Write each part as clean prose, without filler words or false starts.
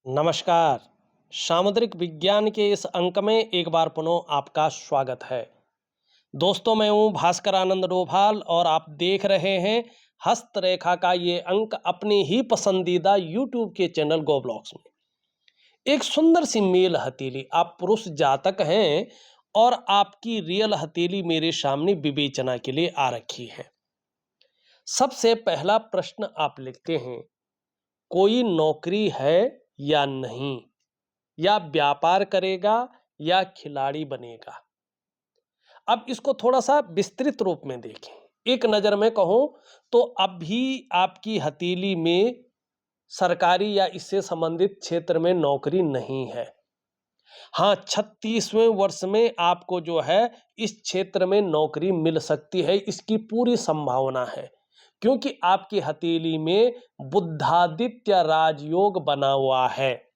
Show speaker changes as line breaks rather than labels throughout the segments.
नमस्कार। सामुद्रिक विज्ञान के इस अंक में एक बार पुनः आपका स्वागत है। दोस्तों, मैं हूं भास्कर आनंद डोभाल और आप देख रहे हैं हस्तरेखा का ये अंक अपनी ही पसंदीदा यूट्यूब के चैनल गो ब्लॉग्स में। एक सुंदर सी मेल हथेली, आप पुरुष जातक हैं और आपकी रियल हथेली मेरे सामने विवेचना के लिए आ रखी है। सबसे पहला प्रश्न आप लिखते हैं, कोई नौकरी है या नहीं, या व्यापार करेगा या खिलाड़ी बनेगा। अब इसको थोड़ा सा विस्तृत रूप में देखें। एक नजर में कहूं तो अभी आपकी हथेली में सरकारी या इससे संबंधित क्षेत्र में नौकरी नहीं है। हाँ, 36वें वर्ष में आपको जो है इस क्षेत्र में नौकरी मिल सकती है, इसकी पूरी संभावना है, क्योंकि आपकी हथेली में बुधादित्य राजयोग बना हुआ है।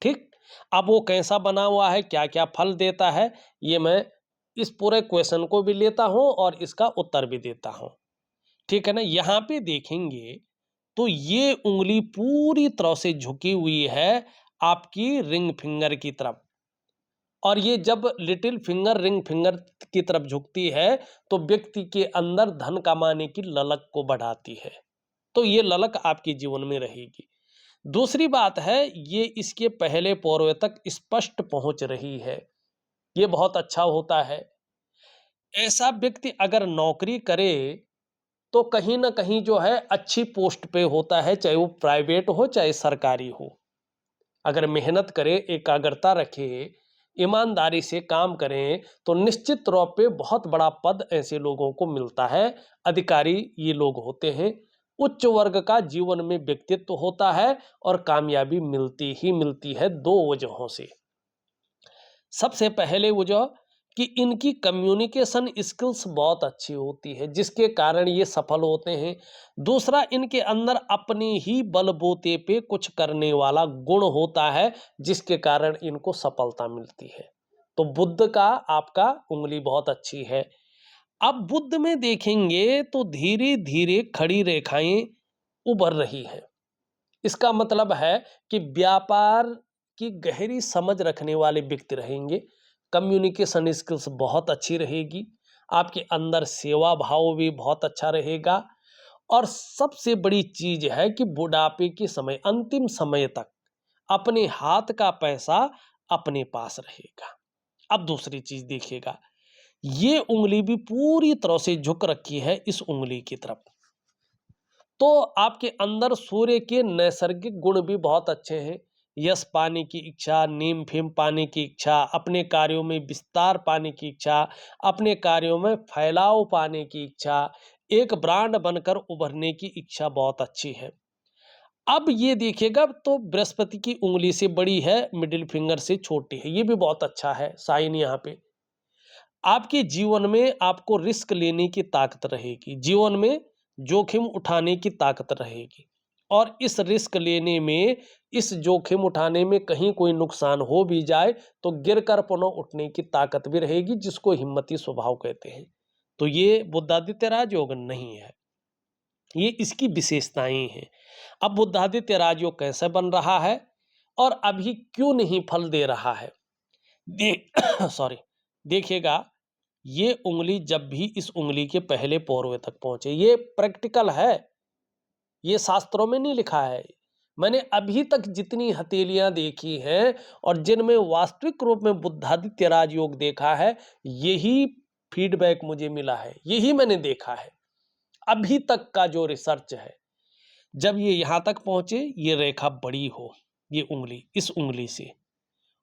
ठीक, अब वो कैसा बना हुआ है, क्या क्या फल देता है, ये मैं इस पूरे क्वेश्चन को भी लेता हूं और इसका उत्तर भी देता हूं। ठीक है ना। यहां पे देखेंगे तो ये उंगली पूरी तरह से झुकी हुई है आपकी रिंग फिंगर की तरफ, और ये जब लिटिल फिंगर रिंग फिंगर की तरफ झुकती है तो व्यक्ति के अंदर धन कमाने की ललक को बढ़ाती है। तो ये ललक आपके जीवन में रहेगी। दूसरी बात है, ये इसके पहले पौरवे तक स्पष्ट पहुंच रही है, ये बहुत अच्छा होता है। ऐसा व्यक्ति अगर नौकरी करे तो कहीं ना कहीं जो है अच्छी पोस्ट पे होता है, चाहे वो प्राइवेट हो चाहे सरकारी हो। अगर मेहनत करे, एकाग्रता रखे, ईमानदारी से काम करें तो निश्चित तौर पे बहुत बड़ा पद ऐसे लोगों को मिलता है। अधिकारी ये लोग होते हैं। उच्च वर्ग का जीवन में व्यक्तित्व होता है और कामयाबी मिलती ही मिलती है दो वजहों से। सबसे पहले वजह कि इनकी कम्युनिकेशन स्किल्स बहुत अच्छी होती है, जिसके कारण ये सफल होते हैं। दूसरा, इनके अंदर अपनी ही बलबूते पे कुछ करने वाला गुण होता है, जिसके कारण इनको सफलता मिलती है। तो बुध का आपका उंगली बहुत अच्छी है। अब बुध में देखेंगे तो धीरे धीरे खड़ी रेखाएं उभर रही हैं। इसका मतलब है कि व्यापार की गहरी समझ रखने वाले व्यक्ति रहेंगे। कम्युनिकेशन स्किल्स बहुत अच्छी रहेगी, आपके अंदर सेवा भाव भी बहुत अच्छा रहेगा, और सबसे बड़ी चीज है कि बुढ़ापे के समय, अंतिम समय तक अपने हाथ का पैसा अपने पास रहेगा। अब दूसरी चीज देखिएगा, ये उंगली भी पूरी तरह से झुक रखी है इस उंगली की तरफ, तो आपके अंदर सूर्य के नैसर्गिक गुण भी बहुत अच्छे हैं। यश पाने की इच्छा, नेम फेम पाने की इच्छा, अपने कार्यों में विस्तार पाने की इच्छा, अपने कार्यों में फैलाव पाने की इच्छा, एक ब्रांड बनकर उभरने की इच्छा बहुत अच्छी है। अब ये देखिएगा तो बृहस्पति की उंगली से बड़ी है, मिडिल फिंगर से छोटी है, ये भी बहुत अच्छा है साइन। यहाँ पे आपके जीवन में आपको रिस्क लेने की ताकत रहेगी, जीवन में जोखिम उठाने की ताकत रहेगी, और इस रिस्क लेने में, इस जोखिम उठाने में कहीं कोई नुकसान हो भी जाए तो गिरकर पुनः उठने की ताकत भी रहेगी, जिसको हिम्मती स्वभाव कहते हैं। तो ये बुद्धादित्य राजयोग नहीं है, ये इसकी विशेषताएं हैं। अब बुद्धादित्य राजयोग कैसे बन रहा है और अभी क्यों नहीं फल दे रहा है, दे सॉरी, देखिएगा। ये उंगली जब भी इस उंगली के पहले पौरवे तक पहुंचे, ये प्रैक्टिकल है, ये शास्त्रों में नहीं लिखा है। मैंने अभी तक जितनी हथेलियां देखी हैं और जिनमें वास्तविक रूप में बुद्धादित्य राजयोग देखा है, यही फीडबैक मुझे मिला है, यही मैंने देखा है अभी तक का जो रिसर्च है। जब ये यहां तक पहुंचे, ये रेखा बड़ी हो, ये उंगली इस उंगली से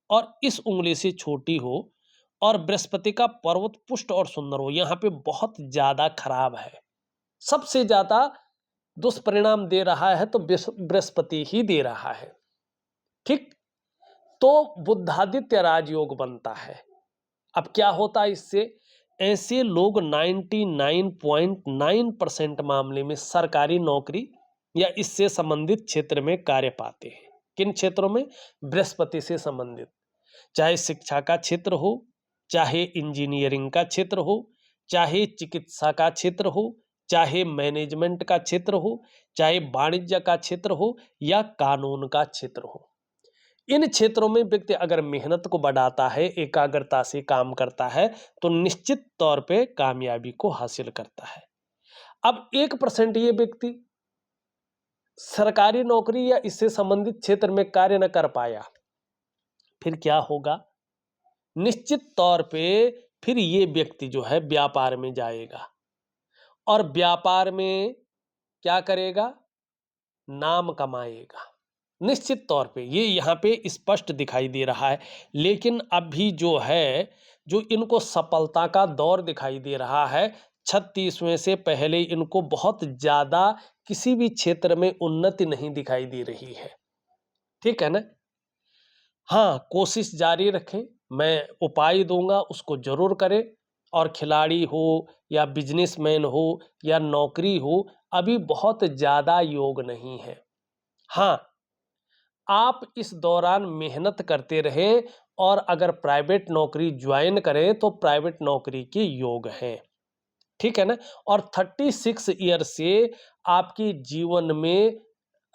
और इस उंगली से छोटी हो, और बृहस्पति का पर्वत पुष्ट और सुंदर हो, यहां पे बहुत ज्यादा खराब है, सबसे ज्यादा दुष्परिणाम दे रहा है तो बृहस्पति ही दे रहा है। ठीक, तो बुद्धादित्य राजयोग बनता है। अब क्या होता है इससे, ऐसे लोग 99.9% मामले में सरकारी नौकरी या इससे संबंधित क्षेत्र में कार्य पाते हैं। किन क्षेत्रों में, बृहस्पति से संबंधित, चाहे शिक्षा का क्षेत्र हो, चाहे इंजीनियरिंग का क्षेत्र हो, चाहे चिकित्सा का क्षेत्र हो, चाहे मैनेजमेंट का क्षेत्र हो, चाहे वाणिज्य का क्षेत्र हो या कानून का क्षेत्र हो। इन क्षेत्रों में व्यक्ति अगर मेहनत को बढ़ाता है, एकाग्रता से काम करता है, तो निश्चित तौर पे कामयाबी को हासिल करता है। अब 1% ये व्यक्ति सरकारी नौकरी या इससे संबंधित क्षेत्र में कार्य न कर पाया, फिर क्या होगा? निश्चित तौर पे फिर ये व्यक्ति जो है व्यापार में जाएगा और व्यापार में क्या करेगा? नाम कमाएगा। निश्चित तौर पे ये यहाँ पे स्पष्ट दिखाई दे रहा है। लेकिन अभी जो है, जो इनको सफलता का दौर दिखाई दे रहा है, 36वें से पहले इनको बहुत ज़्यादा किसी भी क्षेत्र में उन्नति नहीं दिखाई दे रही है। ठीक है ना? हाँ, कोशिश जारी रखें, मैं उपाय दूँगा उसको ज़रूर करें। और खिलाड़ी हो या बिजनेसमैन हो या नौकरी हो, अभी बहुत ज़्यादा योग नहीं है। हाँ, आप इस दौरान मेहनत करते रहें और अगर प्राइवेट नौकरी ज्वाइन करें तो प्राइवेट नौकरी के योग हैं। ठीक है ना? और 36 ईयर से आपके जीवन में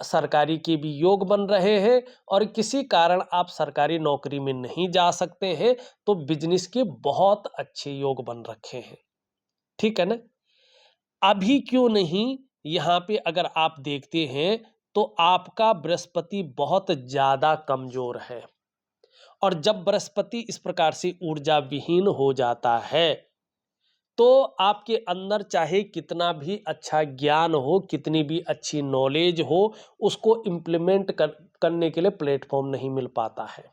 सरकारी के भी योग बन रहे हैं और किसी कारण आप सरकारी नौकरी में नहीं जा सकते हैं, तो बिजनेस के बहुत अच्छे योग बन रखे हैं। ठीक है ना? अभी क्यों नहीं, यहाँ पे अगर आप देखते हैं तो आपका बृहस्पति बहुत ज़्यादा कमज़ोर है और जब बृहस्पति इस प्रकार से ऊर्जा विहीन हो जाता है, तो आपके अंदर चाहे कितना भी अच्छा ज्ञान हो, कितनी भी अच्छी नॉलेज हो, उसको इम्प्लीमेंट करने के लिए प्लेटफ़ॉर्म नहीं मिल पाता है।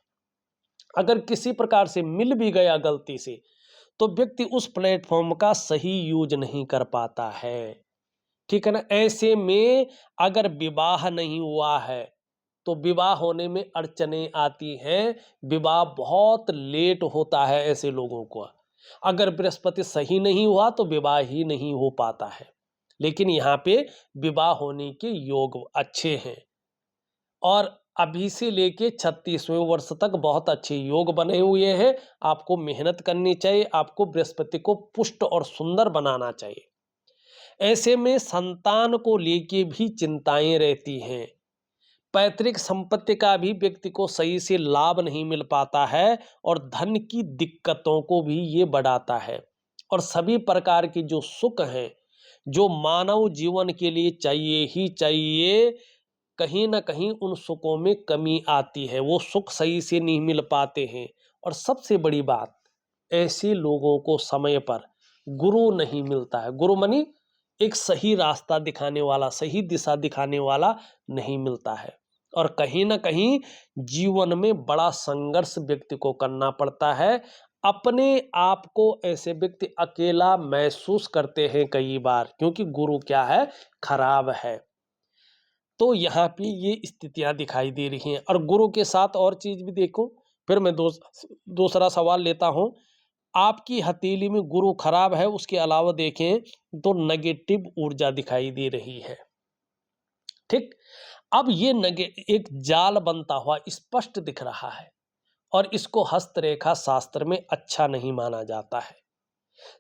अगर किसी प्रकार से मिल भी गया गलती से, तो व्यक्ति उस प्लेटफ़ॉर्म का सही यूज़ नहीं कर पाता है। ठीक है ना? ऐसे में अगर विवाह नहीं हुआ है, तो विवाह होने में अड़चनें आती हैं, विवाह बहुत लेट होता है ऐसे लोगों को। अगर बृहस्पति सही नहीं हुआ तो विवाह ही नहीं हो पाता है। लेकिन यहाँ पे विवाह होने के योग अच्छे हैं और अभी से लेके 36वें वर्ष तक बहुत अच्छे योग बने हुए हैं। आपको मेहनत करनी चाहिए, आपको बृहस्पति को पुष्ट और सुंदर बनाना चाहिए। ऐसे में संतान को लेके भी चिंताएं रहती हैं। पैतृक संपत्ति का भी व्यक्ति को सही से लाभ नहीं मिल पाता है और धन की दिक्कतों को भी ये बढ़ाता है और सभी प्रकार के जो सुख हैं, जो मानव जीवन के लिए चाहिए ही चाहिए, कहीं ना कहीं उन सुखों में कमी आती है, वो सुख सही से नहीं मिल पाते हैं। और सबसे बड़ी बात, ऐसे लोगों को समय पर गुरु नहीं मिलता है। गुरु मनी एक सही रास्ता दिखाने वाला, सही दिशा दिखाने वाला नहीं मिलता है और कहीं ना कहीं जीवन में बड़ा संघर्ष व्यक्ति को करना पड़ता है। अपने आप को ऐसे व्यक्ति अकेला महसूस करते हैं कई बार, क्योंकि गुरु क्या है? खराब है। तो यहाँ पे ये स्थितियां दिखाई दे रही हैं और गुरु के साथ और चीज भी देखो। फिर मैं दूसरा सवाल लेता हूं। आपकी हथेली में गुरु खराब है, उसके अलावा देखें तो नेगेटिव ऊर्जा दिखाई दे रही है। ठीक, अब ये एक जाल बनता हुआ स्पष्ट दिख रहा है और इसको हस्तरेखा शास्त्र में अच्छा नहीं माना जाता है।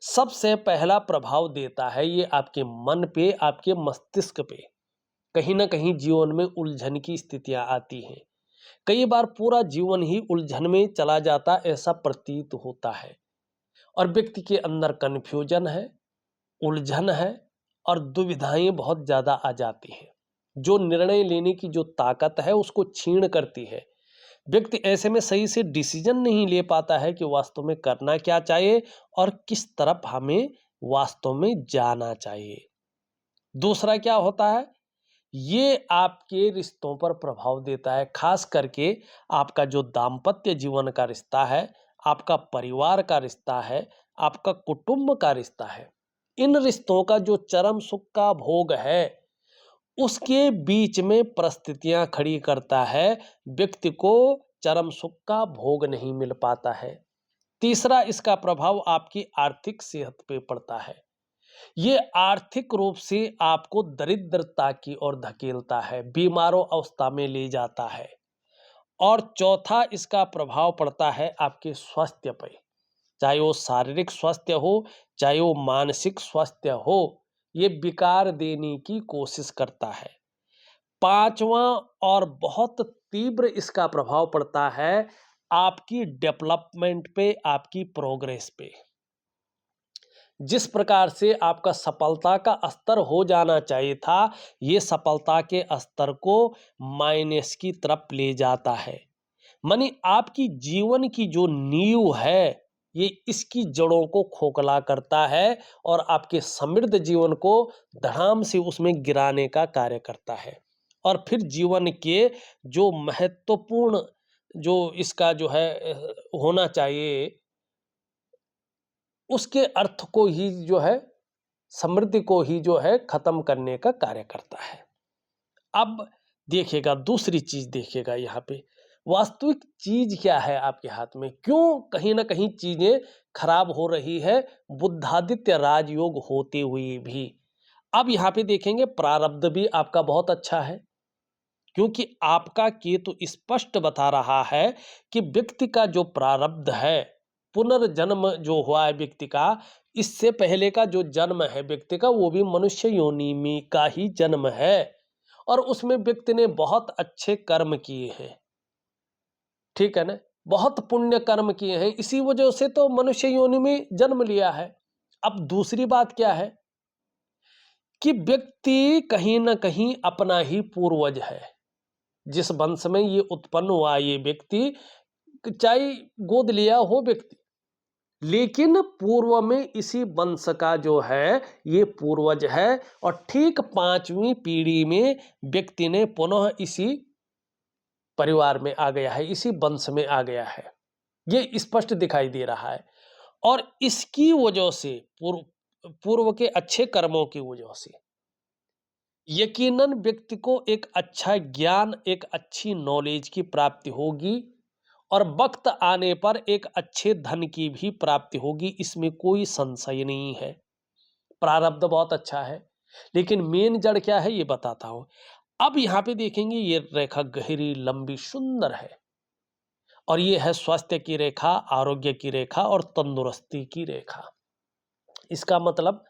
सबसे पहला प्रभाव देता है ये आपके मन पे, आपके मस्तिष्क पे। कहीं ना कहीं जीवन में उलझन की स्थितियां आती हैं। कई बार पूरा जीवन ही उलझन में चला जाता ऐसा प्रतीत होता है और व्यक्ति के अंदर कन्फ्यूजन है, उलझन है और दुविधाएं बहुत ज्यादा आ जाती हैं, जो निर्णय लेने की जो ताकत है उसको छीण करती है। व्यक्ति ऐसे में सही से डिसीजन नहीं ले पाता है कि वास्तव में करना क्या चाहिए और किस तरफ हमें वास्तव में जाना चाहिए। दूसरा क्या होता है? ये आपके रिश्तों पर प्रभाव देता है, खास करके आपका जो दाम्पत्य जीवन का रिश्ता है, आपका परिवार का रिश्ता है, आपका कुटुंब का रिश्ता है। इन रिश्तों का जो चरम सुख का भोग है, उसके बीच में परिस्थितियां खड़ी करता है। व्यक्ति को चरम सुख का भोग नहीं मिल पाता है। तीसरा इसका प्रभाव आपकी आर्थिक सेहत पे पड़ता है। ये आर्थिक रूप से आपको दरिद्रता की ओर धकेलता है, बीमारों अवस्था में ले जाता है। और चौथा इसका प्रभाव पड़ता है आपके स्वास्थ्य पे, चाहे वो शारीरिक स्वास्थ्य हो, चाहे वो मानसिक स्वास्थ्य हो, ये विकार देने की कोशिश करता है। पांचवा और बहुत तीव्र इसका प्रभाव पड़ता है आपकी डेवलपमेंट पे, आपकी प्रोग्रेस पे। जिस प्रकार से आपका सफलता का स्तर हो जाना चाहिए था, ये सफलता के स्तर को माइनस की तरफ ले जाता है। मानी आपकी जीवन की जो नींव है, ये इसकी जड़ों को खोखला करता है और आपके समृद्ध जीवन को धड़ाम से उसमें गिराने का कार्य करता है। और फिर जीवन के जो महत्वपूर्ण जो इसका जो है होना चाहिए, उसके अर्थ को ही जो है, समृद्धि को ही जो है खत्म करने का कार्य करता है। अब देखिएगा, दूसरी चीज देखिएगा, यहाँ पे वास्तविक चीज क्या है आपके हाथ में, क्यों कहीं ना कहीं चीजें खराब हो रही है बुद्धादित्य राजयोग होते हुए भी। अब यहाँ पे देखेंगे प्रारब्ध भी आपका बहुत अच्छा है, क्योंकि आपका केतु स्पष्ट बता रहा है कि व्यक्ति का जो प्रारब्ध है, पुनर्जन्म जो हुआ है व्यक्ति का, इससे पहले का जो जन्म है व्यक्ति का, वो भी मनुष्य योनि में का ही जन्म है और उसमें व्यक्ति ने बहुत अच्छे कर्म किए हैं, ठीक है ना, बहुत पुण्य कर्म किए हैं, इसी वजह से तो मनुष्य योनि में जन्म लिया है। अब दूसरी बात क्या है कि व्यक्ति कहीं ना कहीं अपना ही पूर्वज है। जिस वंश में ये उत्पन्न हुआ ये व्यक्ति, चाहे गोद लिया हो व्यक्ति, लेकिन पूर्व में इसी वंश का जो है ये पूर्वज है और ठीक 5वीं पीढ़ी में व्यक्ति ने पुनः इसी परिवार में आ गया है, इसी वंश में आ गया है, ये स्पष्ट दिखाई दे रहा है। और इसकी वजह से पूर्व के अच्छे कर्मों की वजह से यकीनन व्यक्ति को एक अच्छा ज्ञान, एक अच्छी नॉलेज की प्राप्ति होगी और वक्त आने पर एक अच्छे धन की भी प्राप्ति होगी, इसमें कोई संशय नहीं है। प्रारब्ध बहुत अच्छा है, लेकिन मेन जड़ क्या है ये बताता हूं। अब यहां पे देखेंगे ये रेखा गहरी, लंबी, सुंदर है और ये है स्वास्थ्य की रेखा, आरोग्य की रेखा और तंदुरुस्ती की रेखा। इसका मतलब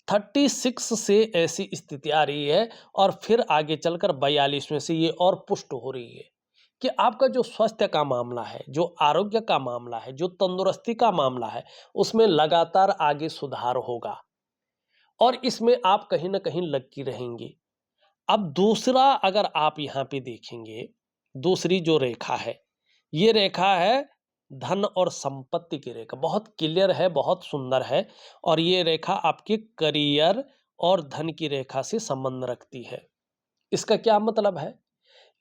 36 से ऐसी स्थिति आ रही है और फिर आगे चलकर 42 में से ये और पुष्ट हो रही है कि आपका जो स्वास्थ्य का मामला है, जो आरोग्य का मामला है, जो तंदुरुस्ती का मामला है, उसमें लगातार आगे सुधार होगा और इसमें आप कहीं ना कहीं लगी रहेंगे। अब दूसरा अगर आप यहाँ पे देखेंगे, दूसरी जो रेखा है, ये रेखा है धन और संपत्ति की रेखा, बहुत क्लियर है, बहुत सुंदर है और ये रेखा आपके करियर और धन की रेखा से संबंध रखती है। इसका क्या मतलब है?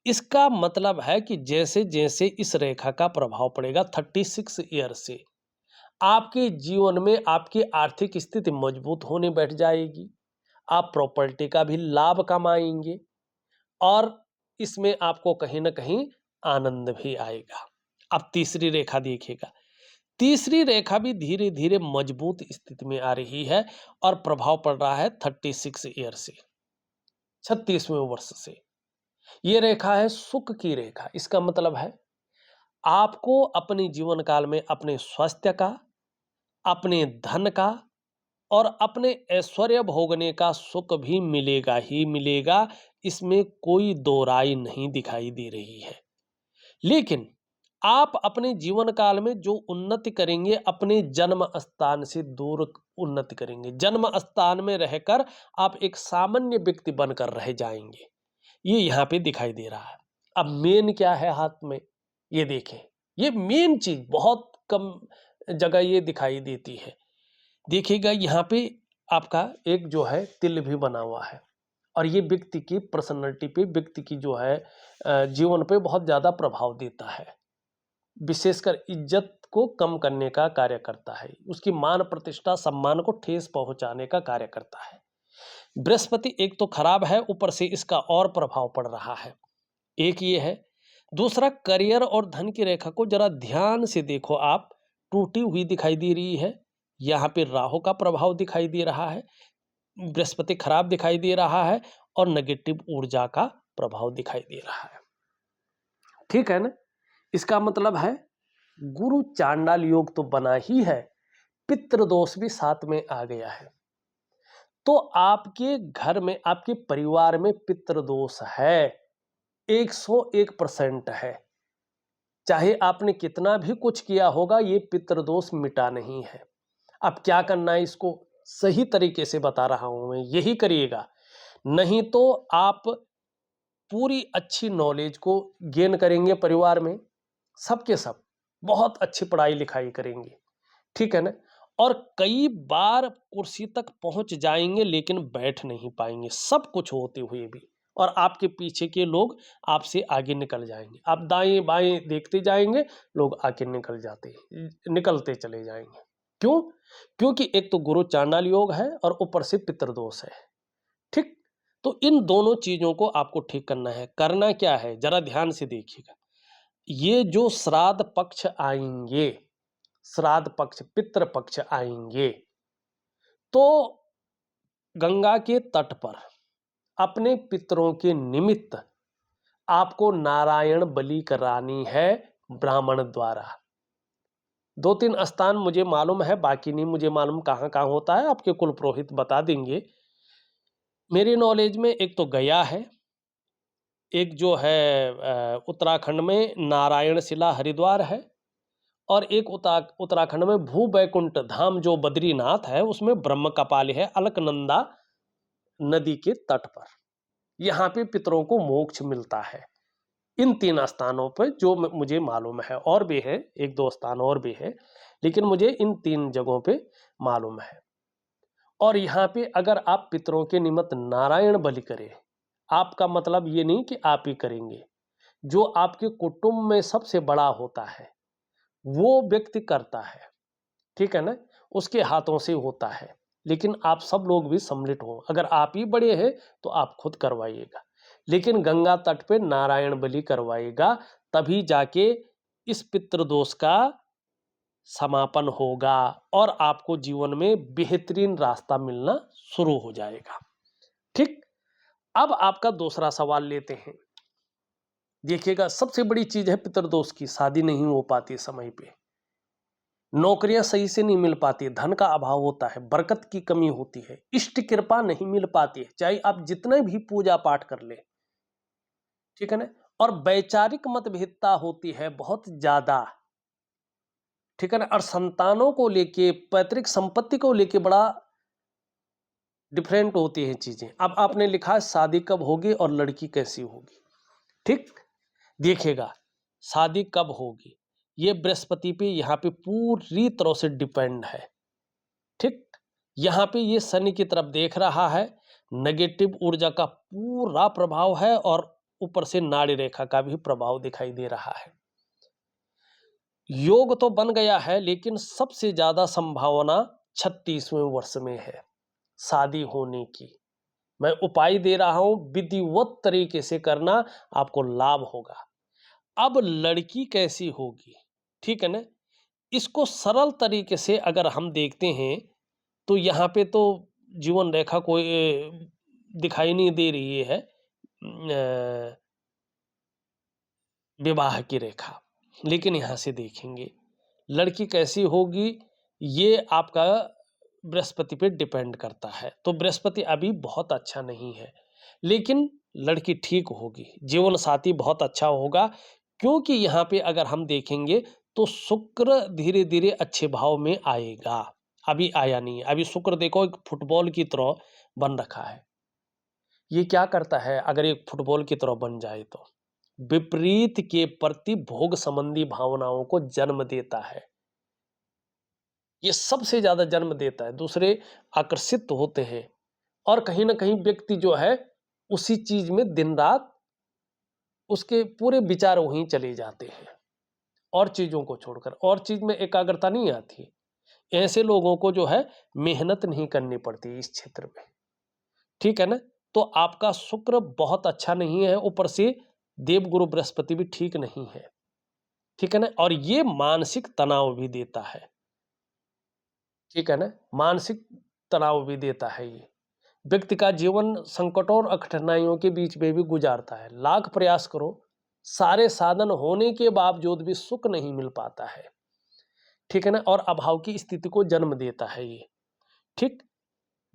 इसका मतलब है कि जैसे जैसे इस रेखा का प्रभाव पड़ेगा 36 ईयर से आपके जीवन में आपकी आर्थिक स्थिति मजबूत होने बैठ जाएगी, आप प्रॉपर्टी का भी लाभ कमाएंगे और इसमें आपको कहीं ना कहीं आनंद भी आएगा। अब तीसरी रेखा देखिएगा, तीसरी रेखा भी धीरे धीरे मजबूत स्थिति में आ रही है और प्रभाव पड़ रहा है 36 ईयर से, 36वें वर्ष से। ये रेखा है सुख की रेखा। इसका मतलब है आपको अपने जीवन काल में अपने स्वास्थ्य का, अपने धन का और अपने ऐश्वर्य भोगने का सुख भी मिलेगा ही मिलेगा, इसमें कोई दो राय नहीं दिखाई दे रही है। लेकिन आप अपने जीवन काल में जो उन्नति करेंगे, अपने जन्म स्थान से दूर उन्नति करेंगे। जन्म स्थान में रहकर आप एक सामान्य व्यक्ति बनकर रह जाएंगे, ये यहाँ पे दिखाई दे रहा है। अब मेन क्या है हाथ में, ये देखें, ये मेन चीज बहुत कम जगह ये दिखाई देती है। देखिएगा यहाँ पे आपका एक जो है तिल भी बना हुआ है और ये व्यक्ति की पर्सनैलिटी पे, व्यक्ति की जो है जीवन पे बहुत ज्यादा प्रभाव देता है, विशेषकर इज्जत को कम करने का कार्य करता है, उसकी मान प्रतिष्ठा सम्मान को ठेस पहुंचाने का कार्य करता है। बृहस्पति एक तो खराब है, ऊपर से इसका और प्रभाव पड़ रहा है, एक ये है। दूसरा, करियर और धन की रेखा को जरा ध्यान से देखो आप, टूटी हुई दिखाई दे रही है। यहाँ पे राहु का प्रभाव दिखाई दे रहा है, बृहस्पति खराब दिखाई दे रहा है और नेगेटिव ऊर्जा का प्रभाव दिखाई दे रहा है, ठीक है ना। इसका मतलब है गुरु चांडाल योग तो बना ही है, पितृ दोष भी साथ में आ गया है। तो आपके घर में, आपके परिवार में पितृदोष है, 101% है। चाहे आपने कितना भी कुछ किया होगा, ये पितृदोष मिटा नहीं है। अब क्या करना है, इसको सही तरीके से बता रहा हूं मैं, यही करिएगा। नहीं तो आप पूरी अच्छी नॉलेज को गेन करेंगे परिवार में, सबके सब बहुत अच्छी पढ़ाई लिखाई करेंगे, ठीक है ना, और कई बार कुर्सी तक पहुंच जाएंगे लेकिन बैठ नहीं पाएंगे, सब कुछ होते हुए भी। और आपके पीछे के लोग आपसे आगे निकल जाएंगे, आप दाएं बाएं देखते जाएंगे, लोग आगे निकलते चले जाएंगे। क्यों? क्योंकि एक तो गुरु चांडाल योग है और ऊपर से पितृदोष है, ठीक। तो इन दोनों चीजों को आपको ठीक करना है। करना क्या है, जरा ध्यान से देखिएगा। ये जो श्राद्ध पक्ष आएंगे, श्राद्ध पक्ष, पितृ पक्ष आएंगे, तो गंगा के तट पर अपने पितरों के निमित्त आपको नारायण बलि करानी है ब्राह्मण द्वारा। 2-3 स्थान मुझे मालूम है, बाकी नहीं मुझे मालूम कहाँ कहाँ होता है, आपके कुल पुरोहित बता देंगे। मेरी नॉलेज में एक तो गया है, एक जो है उत्तराखंड में नारायण शिला हरिद्वार है, और एक उत्तराखंड में भू बैकुंठ धाम जो बद्रीनाथ है, उसमें ब्रह्म कपाल है अलकनंदा नदी के तट पर। यहाँ पे पितरों को मोक्ष मिलता है। इन 3 स्थानों पर जो मुझे मालूम है, और भी है, 1-2 स्थान और भी है, लेकिन मुझे इन 3 जगहों पे मालूम है। और यहाँ पे अगर आप पितरों के निमित्त नारायण बलि करें, आपका मतलब ये नहीं कि आप ही करेंगे, जो आपके कुटुंब में सबसे बड़ा होता है वो व्यक्ति करता है, ठीक है ना, उसके हाथों से होता है। लेकिन आप सब लोग भी सम्मिलित हो, अगर आप ही बड़े हैं तो आप खुद करवाइएगा, लेकिन गंगा तट पे नारायण बलि करवाइएगा, तभी जाके इस पितृदोष का समापन होगा और आपको जीवन में बेहतरीन रास्ता मिलना शुरू हो जाएगा, ठीक। अब आपका दूसरा सवाल लेते हैं। देखिएगा, सबसे बड़ी चीज है पितृदोष की, शादी नहीं हो पाती समय पे, नौकरियां सही से नहीं मिल पाती, धन का अभाव होता है, बरकत की कमी होती है, इष्ट कृपा नहीं मिल पाती है, चाहे आप जितने भी पूजा पाठ कर ले, ठीक है ना, और वैचारिक मतभेदता होती है बहुत ज्यादा, ठीक है ना, और संतानों को लेके, पैतृक संपत्ति को लेके बड़ा डिफरेंट होती हैं चीजें। अब आपने लिखा शादी कब होगी और लड़की कैसी होगी, ठीक। देखिएगा, शादी कब होगी ये बृहस्पति पे यहाँ पे पूरी तरह से डिपेंड है, ठीक। यहाँ पे ये शनि की तरफ देख रहा है, नेगेटिव ऊर्जा का पूरा प्रभाव है, और ऊपर से नाड़ी रेखा का भी प्रभाव दिखाई दे रहा है। योग तो बन गया है, लेकिन सबसे ज्यादा संभावना 36वें वर्ष में है शादी होने की। मैं उपाय दे रहा हूं, विधिवत तरीके से करना, आपको लाभ होगा। अब लड़की कैसी होगी, ठीक है ना, इसको सरल तरीके से अगर हम देखते हैं तो यहाँ पे तो जीवन रेखा कोई दिखाई नहीं दे रही है, विवाह की रेखा, लेकिन यहाँ से देखेंगे लड़की कैसी होगी, ये आपका बृहस्पति पे डिपेंड करता है। तो बृहस्पति अभी बहुत अच्छा नहीं है, लेकिन लड़की ठीक होगी, जीवन साथी बहुत अच्छा होगा, क्योंकि यहाँ पे अगर हम देखेंगे तो शुक्र धीरे धीरे अच्छे भाव में आएगा, अभी आया नहीं है। अभी शुक्र देखो एक फुटबॉल की तरह बन रखा है। ये क्या करता है, अगर एक फुटबॉल की तरह बन जाए तो विपरीत के प्रति भोग संबंधी भावनाओं को जन्म देता है, ये सबसे ज्यादा जन्म देता है, दूसरे आकर्षित होते हैं, और कहीं ना कहीं व्यक्ति जो है उसी चीज में दिन रात उसके पूरे विचार वहीं चले जाते हैं, और चीजों को छोड़कर और चीज में एकाग्रता नहीं आती। ऐसे लोगों को जो है मेहनत नहीं करनी पड़ती इस क्षेत्र में, ठीक है ना। तो आपका शुक्र बहुत अच्छा नहीं है, ऊपर से देवगुरु बृहस्पति भी ठीक नहीं है, ठीक है ना, और ये मानसिक तनाव भी देता है, ठीक है ना, मानसिक तनाव भी देता है। ये व्यक्ति का जीवन संकटों और कठिनाइयों के बीच में भी गुजारता है, लाख प्रयास करो, सारे साधन होने के बावजूद भी सुख नहीं मिल पाता है, ठीक है ना, और अभाव की स्थिति को जन्म देता है ये, ठीक।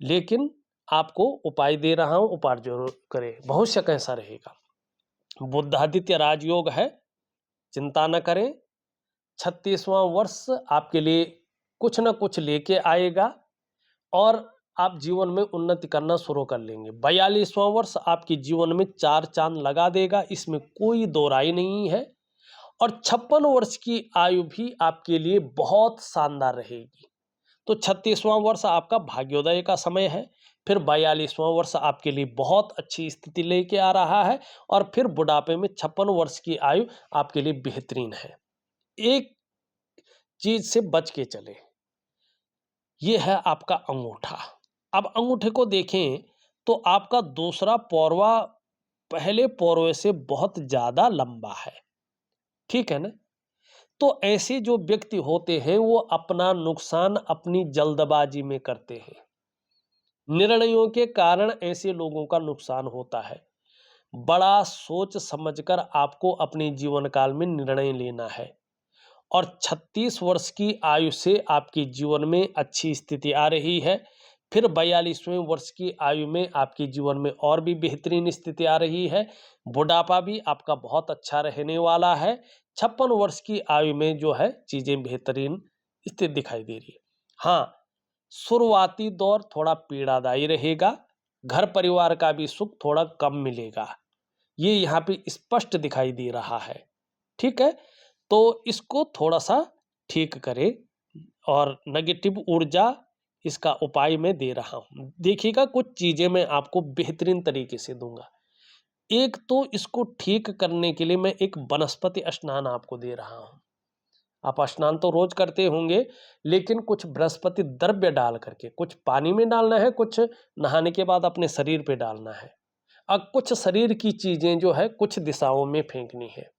लेकिन आपको उपाय दे रहा हूं, उपाय जरूर करें, भविष्य कैसा रहेगा। बुद्धादित्य राजयोग है, चिंता न करें। 36वां वर्ष आपके लिए कुछ न कुछ लेके आएगा और आप जीवन में उन्नति करना शुरू कर लेंगे। 42वां वर्ष आपके जीवन में 4 चांद लगा देगा, इसमें कोई दो राय नहीं है। और 56 वर्ष की आयु भी आपके लिए बहुत शानदार रहेगी। तो 36वां वर्ष आपका भाग्योदय का समय है, फिर 42वां वर्ष आपके लिए बहुत अच्छी स्थिति लेके आ रहा है और फिर बुढ़ापे में 56 वर्ष की आयु आपके लिए बेहतरीन है। एक चीज से बच के चले, ये है आपका अंगूठा। अब अंगूठे को देखें तो आपका दूसरा पौरवा पहले पौरवे से बहुत ज्यादा लंबा है, ठीक है ना। तो ऐसे जो व्यक्ति होते हैं वो अपना नुकसान अपनी जल्दबाजी में करते हैं, निर्णयों के कारण ऐसे लोगों का नुकसान होता है। बड़ा सोच समझकर आपको अपने जीवन काल में निर्णय लेना है और 36 वर्ष की आयु से आपके जीवन में अच्छी स्थिति आ रही है। फिर 42वें वर्ष की आयु में आपके जीवन में और भी बेहतरीन स्थिति आ रही है। बुढ़ापा भी आपका बहुत अच्छा रहने वाला है। 56 वर्ष की आयु में जो है चीजें बेहतरीन स्थिति दिखाई दे रही है। हाँ, शुरुआती दौर थोड़ा पीड़ादायी रहेगा, घर परिवार का भी सुख थोड़ा कम मिलेगा, ये यहाँ पे स्पष्ट दिखाई दे रहा है, ठीक है। तो इसको थोड़ा सा ठीक करें और नेगेटिव ऊर्जा इसका उपाय मैं दे रहा हूं। देखिएगा कुछ चीजें मैं आपको बेहतरीन तरीके से दूंगा। एक तो इसको ठीक करने के लिए मैं एक वनस्पति स्नान आपको दे रहा हूं। आप स्नान तो रोज करते होंगे, लेकिन कुछ बृहस्पति द्रव्य डाल करके, कुछ पानी में डालना है, कुछ नहाने के बाद अपने शरीर पे डालना है। अब कुछ शरीर की चीजें जो है कुछ दिशाओं में फेंकनी है,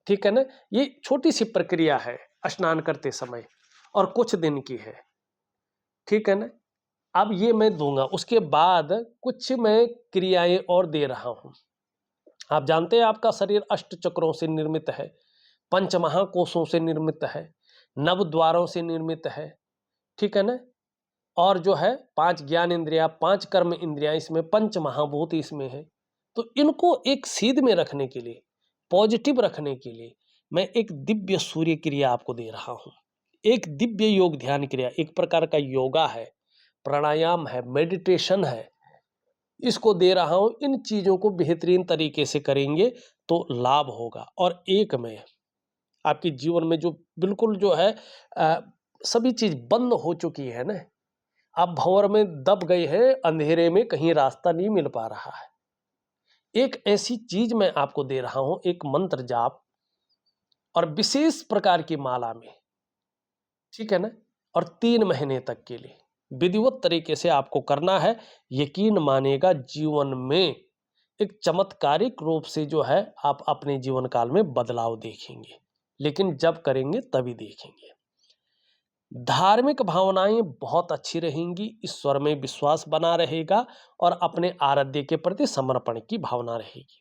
ठीक है ना। ये छोटी सी प्रक्रिया है स्नान करते समय और कुछ दिन की है, ठीक है ना। अब ये मैं दूंगा, उसके बाद कुछ मैं क्रियाएं और दे रहा हूं। आप जानते हैं आपका शरीर अष्ट चक्रों से निर्मित है, पंच महाकोशों से निर्मित है, नव द्वारों से निर्मित है, ठीक है ना। और जो है 5 ज्ञान इंद्रिया, 5 कर्म इंद्रिया, इसमें पंच महाभूत इसमें है। तो इनको एक सीध में रखने के लिए, पॉजिटिव रखने के लिए मैं एक दिव्य सूर्य क्रिया आपको दे रहा हूं। एक दिव्य योग ध्यान क्रिया, एक प्रकार का योगा है, प्राणायाम है, मेडिटेशन है, इसको दे रहा हूं। इन चीजों को बेहतरीन तरीके से करेंगे तो लाभ होगा। और एक में आपके जीवन में जो बिल्कुल जो है सभी चीज बंद हो चुकी है ना, आप भंवर में दब गए हैं, अंधेरे में कहीं रास्ता नहीं मिल पा रहा है, एक ऐसी चीज मैं आपको दे रहा हूं, एक मंत्र जाप और विशेष प्रकार की माला में, ठीक है ना। और 3 महीने तक के लिए विधिवत तरीके से आपको करना है। यकीन मानिएगा जीवन में एक चमत्कारिक रूप से जो है आप अपने जीवन काल में बदलाव देखेंगे, लेकिन जब करेंगे तभी देखेंगे। धार्मिक भावनाएं बहुत अच्छी रहेंगी, ईश्वर में विश्वास बना रहेगा और अपने आराध्य के प्रति समर्पण की भावना रहेगी।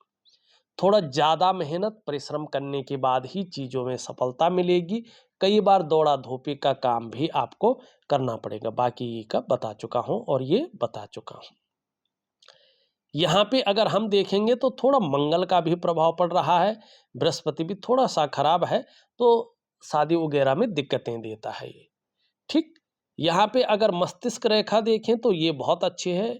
थोड़ा ज्यादा मेहनत परिश्रम करने के बाद ही चीजों में सफलता मिलेगी। कई बार दौड़ा धोपी का काम भी आपको करना पड़ेगा, बाकी ये का बता चुका हूं और ये बता चुका हूं। यहाँ पे अगर हम देखेंगे तो थोड़ा मंगल का भी प्रभाव पड़ रहा है, बृहस्पति भी थोड़ा सा खराब है, तो शादी वगैरह में दिक्कतें देता है ये, ठीक। यहाँ पे अगर मस्तिष्क रेखा देखें तो ये बहुत अच्छी है,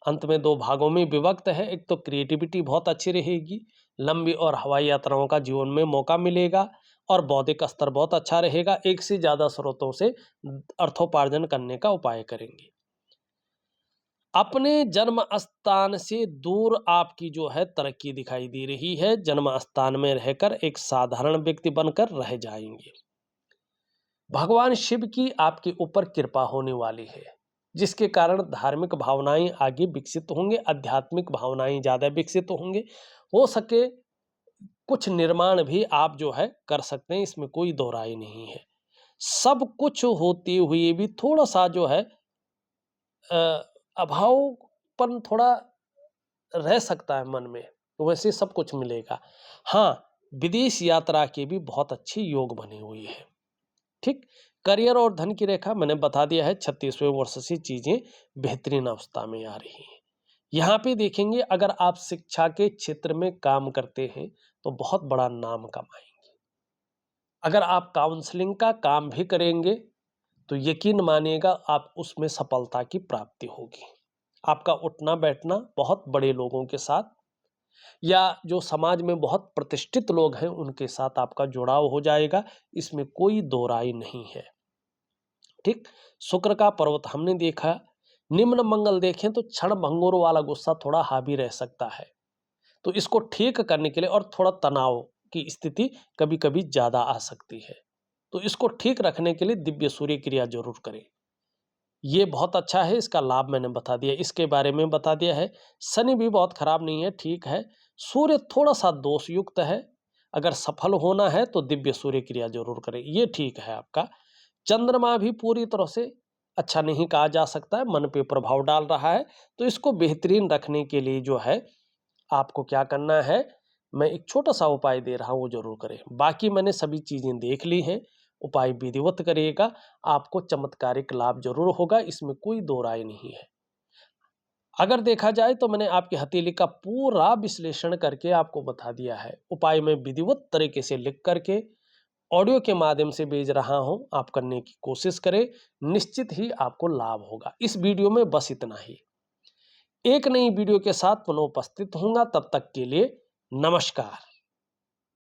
अंत में 2 भागों में विभक्त है। एक तो क्रिएटिविटी बहुत अच्छी रहेगी, लंबी और हवाई यात्राओं का जीवन में मौका मिलेगा और बौद्धिक स्तर बहुत अच्छा रहेगा। एक से ज्यादा स्रोतों से अर्थोपार्जन करने का उपाय करेंगे। अपने जन्म स्थान से दूर आपकी जो है तरक्की दिखाई दे रही है, जन्म स्थान में रहकर एक साधारण व्यक्ति बनकर रह जाएंगे। भगवान शिव की आपके ऊपर कृपा होने वाली है, जिसके कारण धार्मिक भावनाएं आगे विकसित होंगे, आध्यात्मिक भावनाएं ज्यादा विकसित होंगे। हो सके कुछ निर्माण भी आप जो है कर सकते हैं, इसमें कोई दो राय नहीं है। सब कुछ होते हुए भी थोड़ा सा जो है अभावपन थोड़ा रह सकता है मन में, तो वैसे सब कुछ मिलेगा। हाँ, विदेश यात्रा के भी बहुत अच्छे योग बने हुए हैं, ठीक। करियर और धन की रेखा मैंने बता दिया है, 36वें वर्ष से चीजें बेहतरीन अवस्था में आ रही हैं। यहाँ पे देखेंगे, अगर आप शिक्षा के क्षेत्र में काम करते हैं तो बहुत बड़ा नाम कमाएंगे। अगर आप काउंसलिंग का काम भी करेंगे तो यकीन मानिएगा आप उसमें सफलता की प्राप्ति होगी। आपका उठना बैठना बहुत बड़े लोगों के साथ या जो समाज में बहुत प्रतिष्ठित लोग हैं उनके साथ आपका जुड़ाव हो जाएगा, इसमें कोई दो राय नहीं है। ठीक, शुक्र का पर्वत हमने देखा। निम्न मंगल देखें तो क्षण भंगुर वाला गुस्सा थोड़ा हावी रह सकता है, तो इसको ठीक करने के लिए, और थोड़ा तनाव की स्थिति कभी कभी ज्यादा आ सकती है, तो इसको ठीक रखने के लिए दिव्य सूर्य क्रिया जरूर करें। ये बहुत अच्छा है, इसका लाभ मैंने बता दिया, इसके बारे में बता दिया है। शनि भी बहुत खराब नहीं है, ठीक है। सूर्य थोड़ा सा दोष युक्त है, अगर सफल होना है तो दिव्य सूर्य क्रिया जरूर करें, ये ठीक है आपका। चंद्रमा भी पूरी तरह से अच्छा नहीं कहा जा सकता है, मन पे प्रभाव डाल रहा है, तो इसको बेहतरीन रखने के लिए जो है आपको क्या करना है, मैं एक छोटा सा उपाय दे रहा हूं, वो जरूर करें। बाकी मैंने सभी चीजें देख ली हैं, उपाय विधिवत करिएगा, आपको चमत्कारिक लाभ जरूर होगा, इसमें कोई दो राय नहीं है। अगर देखा जाए तो मैंने आपकी हथेली का पूरा विश्लेषण करके आपको बता दिया है। उपाय मैं विधिवत तरीके से लिख करके ऑडियो के माध्यम से भेज रहा हूं, आप करने की कोशिश करें, निश्चित ही आपको लाभ होगा। इस वीडियो में बस इतना ही। एक नई वीडियो के साथ पुनः उपस्थित होऊंगा, तब तक के लिए नमस्कार।